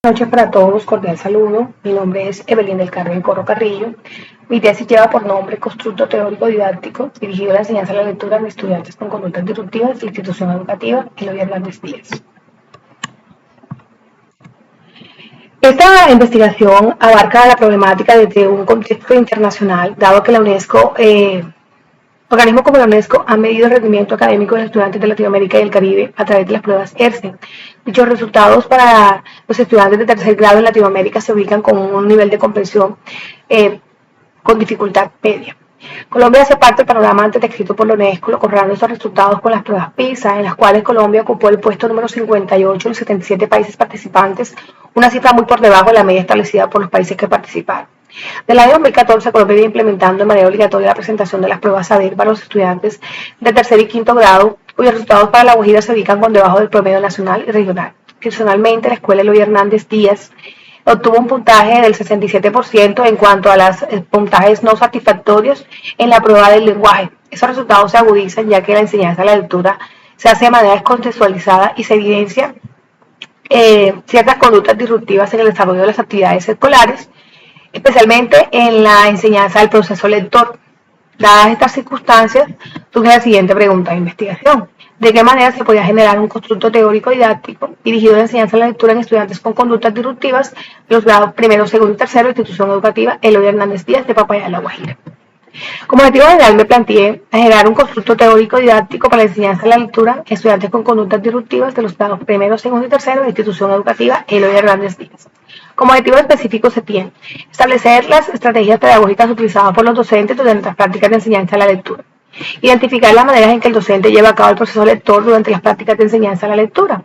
Buenas noches para todos, cordial saludo. Mi nombre es Evelyn del Carmen Corro Carrillo. Mi tesis lleva por nombre Constructo Teórico Didáctico, dirigido a la enseñanza de la lectura de estudiantes con conductas disruptivas de la institución educativa Eloy Hernández Díaz. Esta investigación abarca la problemática desde un contexto internacional, dado que la UNESCO, organismos como la UNESCO han medido el rendimiento académico de los estudiantes de Latinoamérica y el Caribe a través de las pruebas ERCE. Dichos resultados para los estudiantes de tercer grado en Latinoamérica se ubican con un nivel de comprensión con dificultad media. Colombia hace parte del panorama antes descrito por la UNESCO, logrando estos resultados con las pruebas PISA, en las cuales Colombia ocupó el puesto número 58 de los 77 países participantes, una cifra muy por debajo de la media establecida por los países que participaron. Del año 2014, Colombia viene implementando de manera obligatoria la presentación de las pruebas SABER para los estudiantes de tercer y quinto grado, cuyos resultados para La Guajira se ubican por debajo del promedio nacional y regional. Adicionalmente, la Escuela Eloy Hernández Díaz obtuvo un puntaje del 67% en cuanto a los puntajes no satisfactorios en la prueba del lenguaje. Esos resultados se agudizan ya que la enseñanza de la lectura se hace de manera descontextualizada y se evidencia ciertas conductas disruptivas en el desarrollo de las actividades escolares, especialmente en la enseñanza del proceso lector. Dadas estas circunstancias, surge la siguiente pregunta de investigación. ¿De qué manera se podía generar un constructo teórico didáctico dirigido a la enseñanza de la lectura en estudiantes con conductas disruptivas de los grados primero, segundo y tercero de la institución educativa Eloy Hernández Díaz de Papayá, La Guajira? Como objetivo general me planteé generar un constructo teórico didáctico para la enseñanza de la lectura en estudiantes con conductas disruptivas de los grados primero, segundo y tercero de la institución educativa Eloy Hernández Díaz. Como objetivo específico se tiene establecer las estrategias pedagógicas utilizadas por los docentes durante las prácticas de enseñanza de la lectura, identificar las maneras en que el docente lleva a cabo el proceso lector durante las prácticas de enseñanza de la lectura,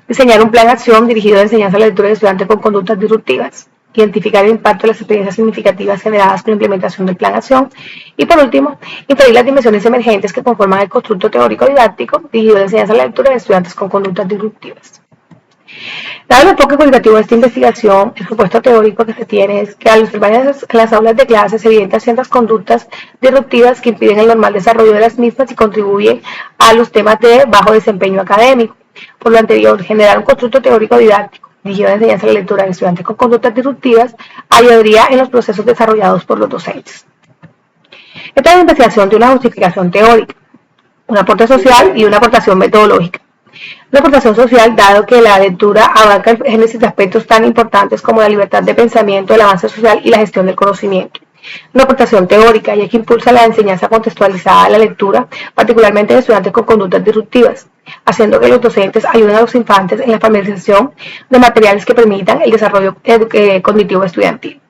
diseñar un plan de acción dirigido a la enseñanza de la lectura de estudiantes con conductas disruptivas, identificar el impacto de las experiencias significativas generadas con la implementación del plan de acción y, por último, inferir las dimensiones emergentes que conforman el constructo teórico didáctico dirigido a la enseñanza de la lectura de estudiantes con conductas disruptivas. Dado el enfoque cualitativo de esta investigación, el supuesto teórico que se tiene es que al observar en las aulas de clase se evidencian ciertas conductas disruptivas que impiden el normal desarrollo de las mismas y contribuyen a los temas de bajo desempeño académico. Por lo anterior, generar un constructo teórico didáctico dirigido a la enseñanza de la lectura de estudiantes con conductas disruptivas ayudaría en los procesos desarrollados por los docentes. Esta es una investigación de una justificación teórica, un aporte social y una aportación metodológica. Una aportación social, dado que la lectura abarca el génesis de aspectos tan importantes como la libertad de pensamiento, el avance social y la gestión del conocimiento. Una aportación teórica, ya que impulsa la enseñanza contextualizada de la lectura, particularmente en estudiantes con conductas disruptivas, haciendo que los docentes ayuden a los infantes en la familiarización de materiales que permitan el desarrollo cognitivo estudiantil.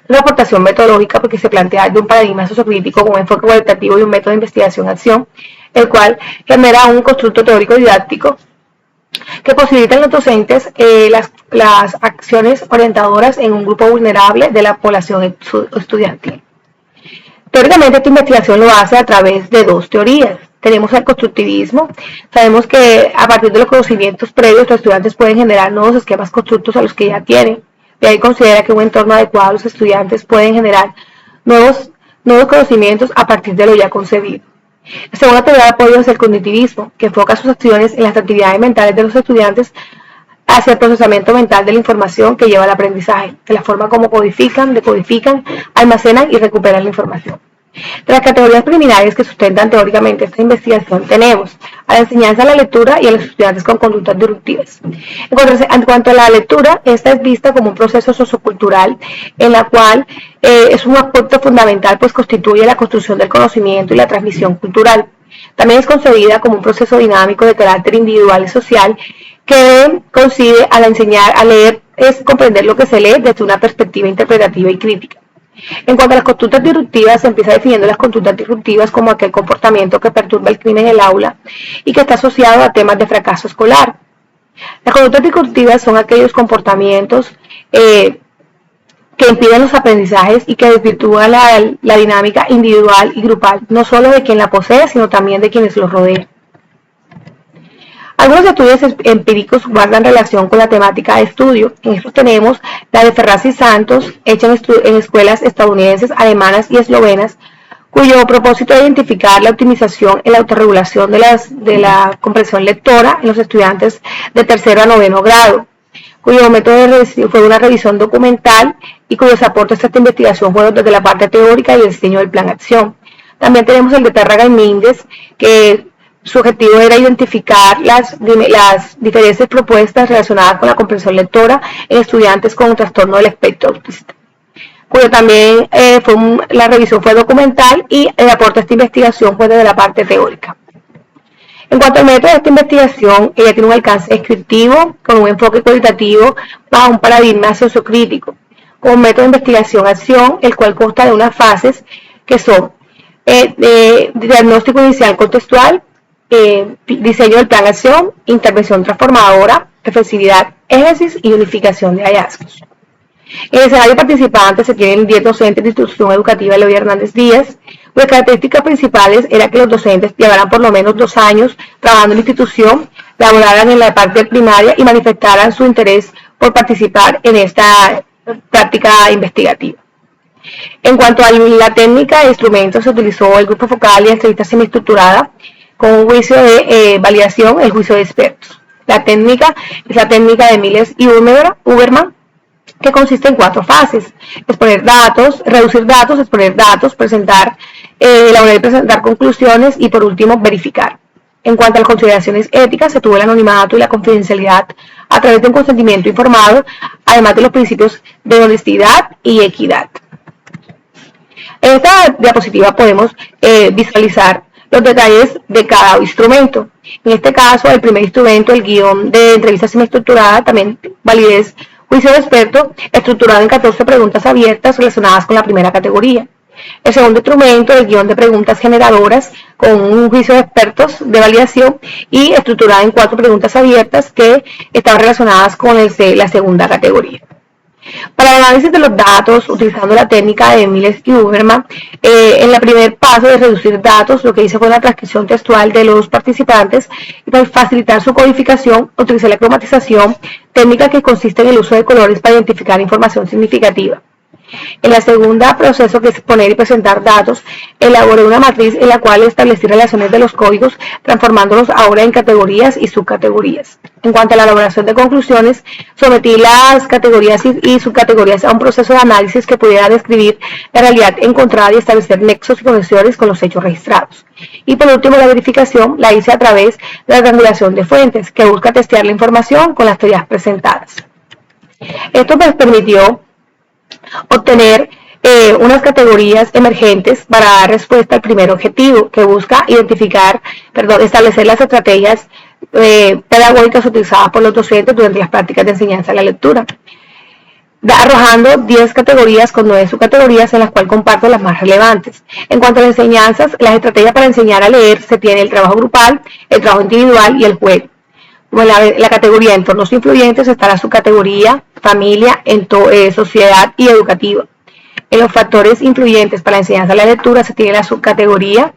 Una aportación metodológica, porque se plantea de un paradigma sociocrítico con un enfoque cualitativo y un método de investigación-acción, el cual genera un constructo teórico didáctico que posibilitan los docentes las acciones orientadoras en un grupo vulnerable de la población estudiantil. Teóricamente, esta investigación lo hace a través de dos teorías. Tenemos el constructivismo. Sabemos que a partir de los conocimientos previos, los estudiantes pueden generar nuevos esquemas constructos a los que ya tienen. De ahí considera que un entorno adecuado a los estudiantes pueden generar nuevos conocimientos a partir de lo ya concebido. La segunda teoría de apoyo es el cognitivismo, que enfoca sus acciones en las actividades mentales de los estudiantes hacia el procesamiento mental de la información que lleva al aprendizaje, de la forma como codifican, decodifican, almacenan y recuperan la información. De las categorías preliminares que sustentan teóricamente esta investigación tenemos a la enseñanza de la lectura y a los estudiantes con conductas disruptivas. En cuanto a la lectura, esta es vista como un proceso sociocultural en la cual es un aspecto fundamental, pues constituye la construcción del conocimiento y la transmisión cultural. También es concebida como un proceso dinámico de carácter individual y social que consiste al enseñar a leer es comprender lo que se lee desde una perspectiva interpretativa y crítica. En cuanto a las conductas disruptivas, se empieza definiendo las conductas disruptivas como aquel comportamiento que perturba el clima en el aula y que está asociado a temas de fracaso escolar. Las conductas disruptivas son aquellos comportamientos que impiden los aprendizajes y que desvirtúan la dinámica individual y grupal, no solo de quien la posee, sino también de quienes lo rodean. Algunos estudios empíricos guardan relación con la temática de estudio. En estos tenemos la de Ferraz y Santos, hecha en escuelas estadounidenses, alemanas y eslovenas, cuyo propósito es identificar la optimización en la autorregulación de la comprensión lectora en los estudiantes de tercero a noveno grado. cuyo método fue una revisión documental y cuyos aportes a esta investigación fueron desde la parte teórica y el diseño del plan de acción. También tenemos el de Tárraga y Mínguez, que su objetivo era identificar las diferentes propuestas relacionadas con la comprensión lectora en estudiantes con un trastorno del espectro autista, cuyo también la revisión fue documental y el aporte a esta investigación fue desde la parte teórica. En cuanto al método de esta investigación, ella tiene un alcance descriptivo con un enfoque cualitativo bajo un paradigma sociocrítico, con un método de investigación-acción, el cual consta de unas fases que son diagnóstico inicial contextual, diseño del plan de acción, intervención transformadora, reflexividad, énfasis y unificación de hallazgos. En el escenario participante se tienen 10 docentes de institución educativa Levi Hernández Díaz. Las características principales era que los docentes llevaran por lo menos 2 años trabajando en la institución, laboraran en la parte primaria y manifestaran su interés por participar en esta práctica investigativa. En cuanto a la técnica de instrumentos, se utilizó el grupo focal y la entrevista semiestructurada con un juicio de validación, el juicio de expertos. La técnica es la técnica de Miles y Uberman, que consiste en 4 fases: exponer datos, reducir datos, exponer datos, presentar, elaborar y presentar conclusiones y por último verificar. En cuanto a las consideraciones éticas, se tuvo el anonimato y la confidencialidad a través de un consentimiento informado, además de los principios de honestidad y equidad. En esta diapositiva podemos visualizar los detalles de cada instrumento. En este caso, el primer instrumento, el guión de entrevista semiestructurada, también validez, juicio de experto, estructurado en 14 preguntas abiertas relacionadas con la primera categoría. El segundo instrumento, el guión de preguntas generadoras, con un juicio de expertos de validación y estructurado en 4 preguntas abiertas que estaban relacionadas con la segunda categoría. Para el análisis de los datos, utilizando la técnica de Miles y Uberman, en el primer paso de reducir datos, lo que hice fue la transcripción textual de los participantes y para facilitar su codificación, utilicé la cromatización, técnica que consiste en el uso de colores para identificar información significativa. En la segunda proceso, que es poner y presentar datos, elaboré una matriz en la cual establecí relaciones de los códigos, transformándolos ahora en categorías y subcategorías. En cuanto a la elaboración de conclusiones, sometí las categorías y subcategorías a un proceso de análisis que pudiera describir la realidad encontrada y establecer nexos y conexiones con los hechos registrados. Y por último, la verificación la hice a través de la triangulación de fuentes, que busca testear la información con las teorías presentadas. Esto me permitió obtener unas categorías emergentes para dar respuesta al primer objetivo, que busca establecer las estrategias pedagógicas utilizadas por los docentes durante las prácticas de enseñanza de la lectura, arrojando 10 categorías con 9 subcategorías, en las cuales comparto las más relevantes. En cuanto a las enseñanzas, las estrategias para enseñar a leer se tiene el trabajo grupal, el trabajo individual y el juego. Como la categoría entornos influyentes está la subcategoría familia, sociedad y educativa. En los factores influyentes para la enseñanza de la lectura se tiene la subcategoría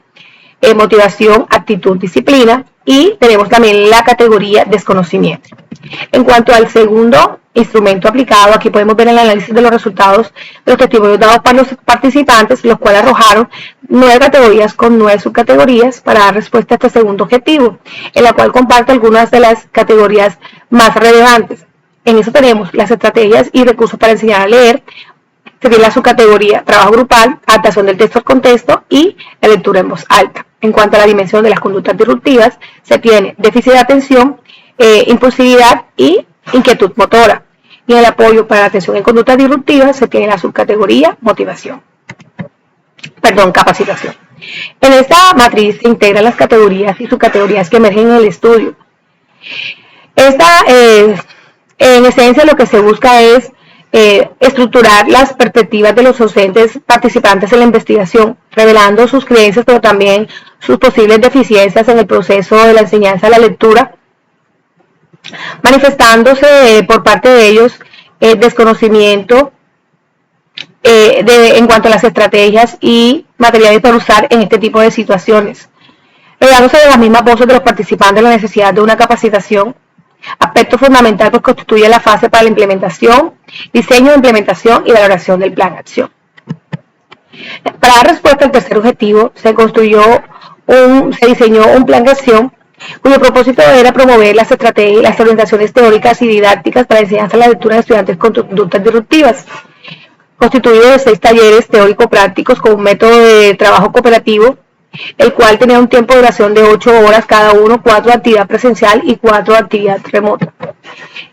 motivación, actitud, disciplina, y tenemos también la categoría desconocimiento. En cuanto al segundo instrumento aplicado, aquí podemos ver el análisis de los resultados de los testimonios dados para los participantes, los cuales arrojaron 9 categorías con 9 subcategorías para dar respuesta a este segundo objetivo, en la cual comparto algunas de las categorías más relevantes. En eso tenemos las estrategias y recursos para enseñar a leer, se tiene la subcategoría trabajo grupal, adaptación del texto al contexto y la lectura en voz alta. En cuanto a la dimensión de las conductas disruptivas, se tiene déficit de atención, impulsividad y inquietud motora. Y en el apoyo para la atención en conductas disruptivas se tiene la subcategoría capacitación. En esta matriz se integran las categorías y subcategorías que emergen en el estudio. En esencia, lo que se busca es estructurar las perspectivas de los docentes participantes en la investigación, revelando sus creencias, pero también sus posibles deficiencias en el proceso de la enseñanza de la lectura, manifestándose por parte de ellos desconocimiento en cuanto a las estrategias y materiales para usar en este tipo de situaciones, revelándose de las mismas voces de los participantes la necesidad de una capacitación, aspecto fundamental que constituye la fase para la implementación, diseño, implementación y valoración del plan de acción. Para dar respuesta al tercer objetivo, se diseñó un plan de acción cuyo propósito era promover las estrategias, las orientaciones teóricas y didácticas para la enseñanza de la lectura de estudiantes con conductas disruptivas, constituido de 6 talleres teórico-prácticos con un método de trabajo cooperativo, el cual tenía un tiempo de duración de 8 horas cada uno, 4 de actividad presencial y 4 de actividad remota.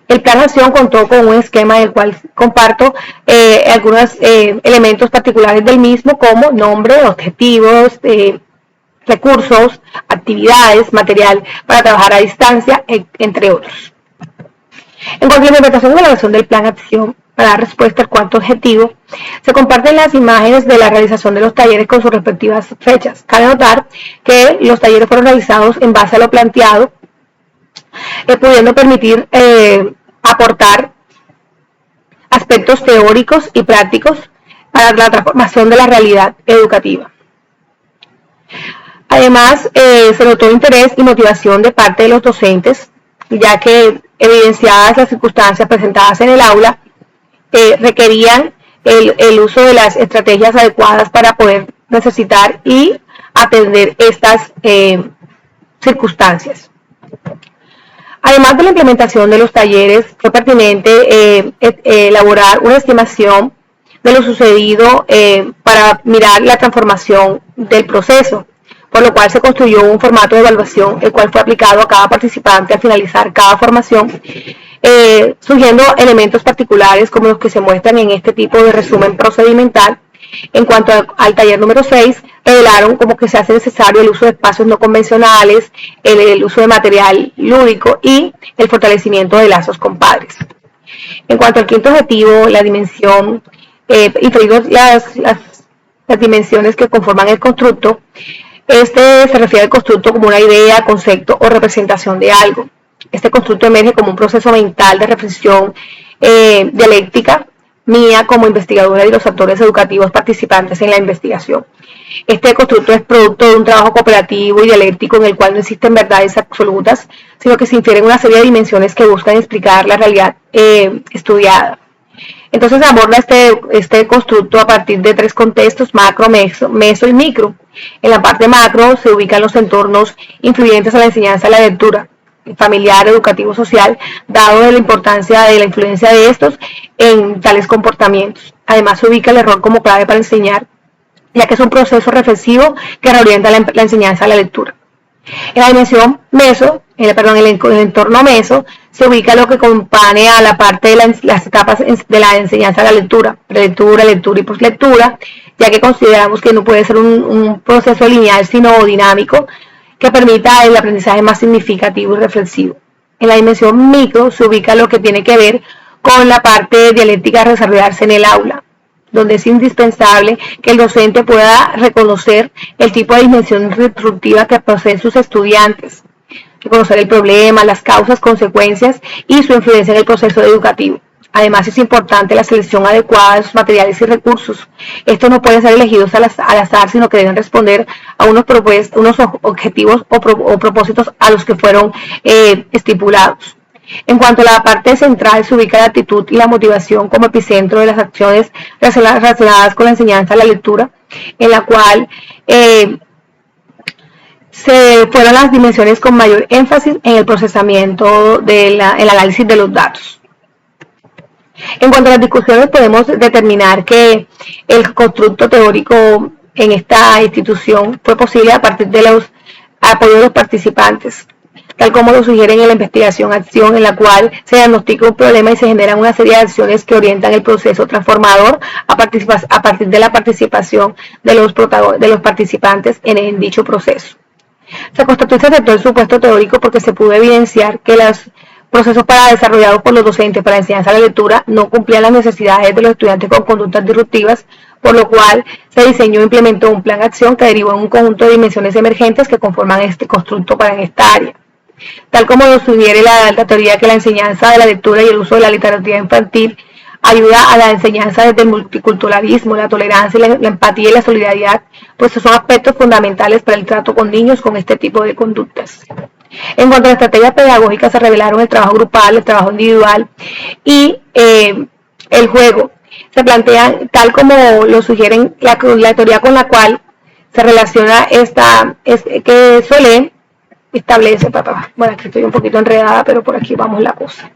El plan de acción contó con un esquema del cual comparto algunos elementos particulares del mismo, como nombre, objetivos, recursos, actividades, material para trabajar a distancia, entre otros. En cuanto a la implementación y evaluación del plan de acción para dar respuesta al cuarto objetivo, se comparten las imágenes de la realización de los talleres con sus respectivas fechas. Cabe notar que los talleres fueron realizados en base a lo planteado, pudiendo permitir aportar aspectos teóricos y prácticos para la transformación de la realidad educativa. Además, se notó interés y motivación de parte de los docentes, ya que evidenciadas las circunstancias presentadas en el aula, requerían el uso de las estrategias adecuadas para poder necesitar y atender estas circunstancias. Además de la implementación de los talleres, fue pertinente elaborar una estimación de lo sucedido para mirar la transformación del proceso, por lo cual se construyó un formato de evaluación, el cual fue aplicado a cada participante al finalizar cada formación, surgiendo elementos particulares como los que se muestran en este tipo de resumen procedimental. En cuanto al taller número 6, revelaron como que se hace necesario el uso de espacios no convencionales, el uso de material lúdico y el fortalecimiento de lazos con padres. En cuanto al quinto objetivo, la dimensión, inferimos las dimensiones que conforman el constructo. Este se refiere al constructo como una idea, concepto o representación de algo. Este constructo emerge como un proceso mental de reflexión dialéctica mía como investigadora y los actores educativos participantes en la investigación. Este constructo es producto de un trabajo cooperativo y dialéctico en el cual no existen verdades absolutas, sino que se infieren una serie de dimensiones que buscan explicar la realidad estudiada. Entonces aborda este constructo a partir de 3 contextos: macro, meso y micro. En la parte macro se ubican los entornos influyentes a la enseñanza de la lectura, familiar, educativo, social, dado de la importancia de la influencia de estos en tales comportamientos. Además se ubica el error como clave para enseñar, ya que es un proceso reflexivo que reorienta la enseñanza de la lectura. En la dimensión meso, en el entorno meso, se ubica lo que compone a la parte de las etapas de la enseñanza de la lectura, prelectura, lectura y poslectura, ya que consideramos que no puede ser un proceso lineal, sino dinámico, que permita el aprendizaje más significativo y reflexivo. En la dimensión micro se ubica lo que tiene que ver con la parte dialéctica a desarrollarse en el aula, donde es indispensable que el docente pueda reconocer el tipo de dimensión disruptiva que poseen sus estudiantes, reconocer el problema, las causas, consecuencias y su influencia en el proceso educativo. Además, es importante la selección adecuada de sus materiales y recursos. Estos no pueden ser elegidos al azar, sino que deben responder a unos objetivos o propósitos a los que fueron estipulados. En cuanto a la parte central, se ubica la actitud y la motivación como epicentro de las acciones relacionadas con la enseñanza de la lectura, en la cual se fueron las dimensiones con mayor énfasis en el procesamiento, el análisis de los datos. En cuanto a las discusiones, podemos determinar que el constructo teórico en esta institución fue posible a partir de los apoyos de los participantes, tal como lo sugieren en la investigación-acción, en la cual se diagnostica un problema y se generan una serie de acciones que orientan el proceso transformador a partir de la participación de los participantes en dicho proceso. Se constató y se aceptó el supuesto teórico porque se pudo evidenciar que los procesos desarrollados por los docentes para la enseñanza de la lectura no cumplían las necesidades de los estudiantes con conductas disruptivas, por lo cual se diseñó e implementó un plan de acción que derivó en un conjunto de dimensiones emergentes que conforman este constructo para esta área. Tal como lo sugiere la teoría que la enseñanza de la lectura y el uso de la literatura infantil ayuda a la enseñanza desde el multiculturalismo, la tolerancia, la empatía y la solidaridad, pues son aspectos fundamentales para el trato con niños con este tipo de conductas. En cuanto a las estrategias pedagógicas, se revelaron el trabajo grupal, el trabajo individual y el juego. Se plantean, tal como lo sugieren la teoría con la cual se relaciona que Solé establece, bueno, aquí estoy un poquito enredada, pero por aquí vamos la cosa.